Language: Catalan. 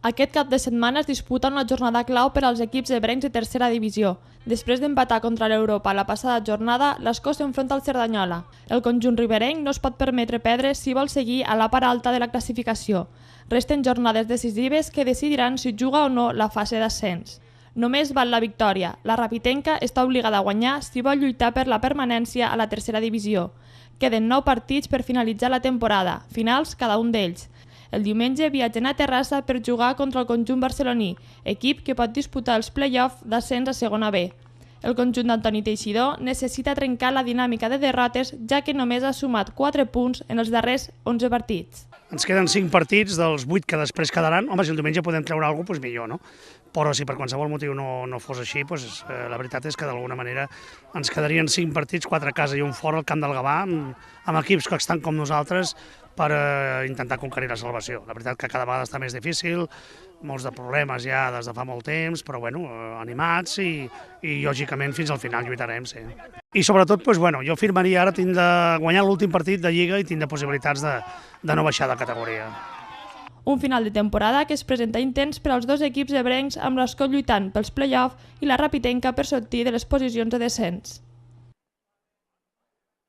Aquest cap de setmana es disputa una jornada clau per als equips ebrencs de tercera divisió. Després d'empatar contra l'Europa la passada jornada, l'Escó s'enfronta al Cerdanyola. El conjunt riberenc no es pot permetre perdre si vol seguir a la part alta de la classificació. Resten jornades decisives que decidiran si juga o no la fase d'ascens. Només val la victòria. La Rapitenca està obligada a guanyar si vol lluitar per la permanència a la tercera divisió. Queden 9 partits per finalitzar la temporada, finals cada un d'ells. El diumenge viatgen a Terrassa per jugar contra el conjunt barceloní, equip que pot disputar els play-offs d'ascens a segona B. El conjunt d'Antoni Teixidor necessita trencar la dinàmica de derrotes, ja que només ha sumat 4 punts en els darrers 11 partits. Ens queden 5 partits dels 8 que després quedaran. Home, si el diumenge podem treure alguna cosa, doncs millor, no? Però si per qualsevol motiu no fos així, doncs, la veritat és que d'alguna manera ens quedarien 5 partits, 4 a casa i un fora al Camp del Gavà, amb equips que estan com nosaltres per intentar conquerir la salvació. La veritat que cada vegada està més difícil, molts de problemes ja des de fa molt temps, però bueno, animats i lògicament fins al final lluitarem, sí. I sobretot, doncs, bueno, jo firmaria ara tinc de guanyar l'últim partit de Lliga i tinc de possibilitats de no baixar de categoria. Un final de temporada que es presenta intens per als dos equips ebrencs amb l'Escó lluitant pels play-offs i la Rapitenca per sortir de les posicions de descens.